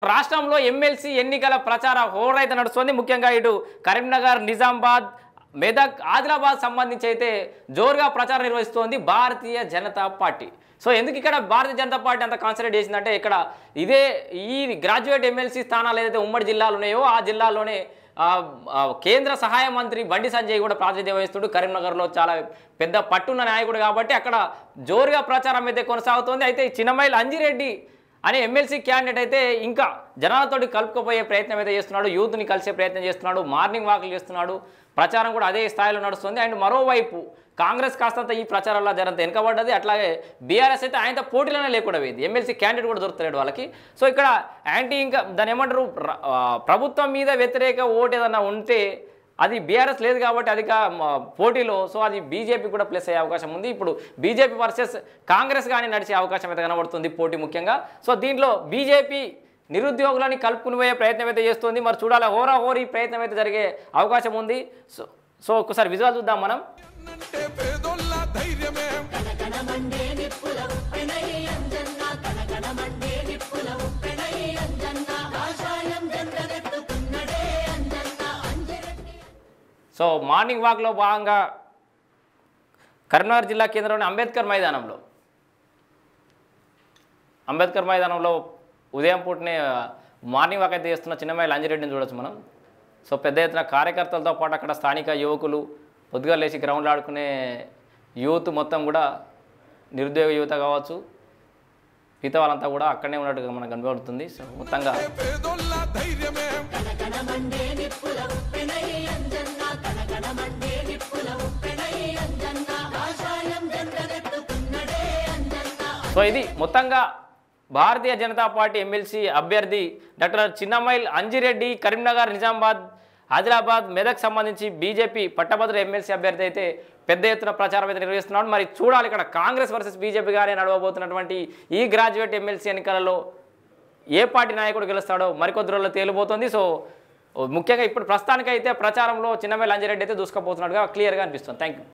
రాష్ట్రంలో ఎమ్మెల్సీ ఎన్నికల ప్రచార హోరైతే నడుస్తుంది. ముఖ్యంగా ఇటు కరీంనగర్, నిజామాబాద్, మెదక్, ఆదిలాబాద్ సంబంధించి అయితే జోరుగా ప్రచారం నిర్వహిస్తోంది భారతీయ జనతా పార్టీ. సో ఎందుకు ఇక్కడ భారతీయ జనతా పార్టీ అంత కాన్సన్ట్రేట్ చేసిందంటే ఇక్కడ ఈ గ్రాడ్యుయేట్ ఎమ్మెల్సీ స్థానాలు ఏదైతే ఉమ్మడి జిల్లాలు ఉన్నాయో ఆ జిల్లాలోనే కేంద్ర సహాయ మంత్రి బండి సంజయ్ కూడా ప్రాతినిధ్యం వహిస్తుడు. కరీంనగర్లో చాలా పెద్ద పట్టున్న నాయకుడు కాబట్టి అక్కడ జోరుగా ప్రచారం అయితే కొనసాగుతోంది. అయితే చిన్నమైల్ అంజిరెడ్డి అనే ఎమ్మెల్సీ క్యాండిడేట్ అయితే ఇంకా జనాలతోటి కలుపుకుపోయే ప్రయత్నం అయితే చేస్తున్నాడు. యూత్ని కలిసే ప్రయత్నం చేస్తున్నాడు. మార్నింగ్ వాక్లు చేస్తున్నాడు. ప్రచారం కూడా అదే స్థాయిలో నడుస్తుంది. అండ్ మరోవైపు కాంగ్రెస్ కాస్తంత ఈ ప్రచారంలో జరంత వెనకబడ్డది. అట్లాగే బీఆర్ఎస్ అయితే ఆయనతో పోటీలోనే లేకుండా పోయింది. ఎమ్మెల్సీ క్యాండిడేట్ కూడా దొరుకుతలేడు వాళ్ళకి. సో ఇక్కడ ఇంకా దాని ఏమంటారు, ప్రభుత్వం మీద వ్యతిరేక ఓటు ఏదన్నా ఉంటే అది బీఆర్ఎస్ లేదు కాబట్టి అధిక పోటీలో. సో అది బీజేపీ కూడా ప్లస్ అయ్యే అవకాశం ఉంది. ఇప్పుడు బీజేపీ వర్సెస్ కాంగ్రెస్ కానీ నడిచే అవకాశం అయితే కనబడుతుంది పోటీ ముఖ్యంగా. సో దీంట్లో బీజేపీ నిరుద్యోగులని కలుపుకుని పోయే ప్రయత్నం అయితే చేస్తుంది. మరి చూడాలి, హోరీ ప్రయత్నం అయితే జరిగే అవకాశం ఉంది. సో ఒక్కసారి విజువల్ చూద్దాం మనం. సో మార్నింగ్ వాక్లో భాగంగా కరీంనగర్ జిల్లా కేంద్రంలోని అంబేద్కర్ మైదానంలో ఉదయం పూటనే మార్నింగ్ వాక్ అయితే చేస్తున్న చిన్నమైల్ అంజిరెడ్డిని చూడొచ్చు మనం. సో పెద్ద ఎత్తున కార్యకర్తలతో పాటు అక్కడ స్థానిక యువకులు, పొద్దుగా లేచి గ్రౌండ్లో ఆడుకునే యూత్ మొత్తం కూడా, నిరుద్యోగ యువత కావచ్చు, మిగతా వాళ్ళంతా కూడా అక్కడనే ఉన్నట్టుగా మనకు కనబడుతుంది. సో మొత్తంగా సో ఇది మొత్తంగా భారతీయ జనతా పార్టీ ఎమ్మెల్సీ అభ్యర్థి డాక్టర్ చిన్నమైల్ అంజిరెడ్డి కరీంనగర్, నిజామాబాద్, ఆదిలాబాద్, మెదక్ సంబంధించి బీజేపీ పట్టభద్ర ఎమ్మెల్సీ అభ్యర్థి అయితే పెద్ద ఎత్తున ప్రచారం అయితే నిర్వహిస్తున్నాడు. మరి చూడాలి ఇక్కడ కాంగ్రెస్ వర్సెస్ బీజేపీగానే నడవబోతున్నటువంటి ఈ గ్రాడ్యుయేట్ ఎమ్మెల్సీ ఎన్నికలలో ఏ పార్టీ నాయకుడు గెలుస్తాడో మరికొద్ది రోజుల్లో తేలిపోతుంది. సో ముఖ్యంగా ఇప్పుడు ప్రస్తుతానికైతే ప్రచారంలో చిన్నమైల్ అంజిరెడ్డి అయితే దూసుకుపోతున్నట్టుగా క్లియర్గా అనిపిస్తుంది. Thank you.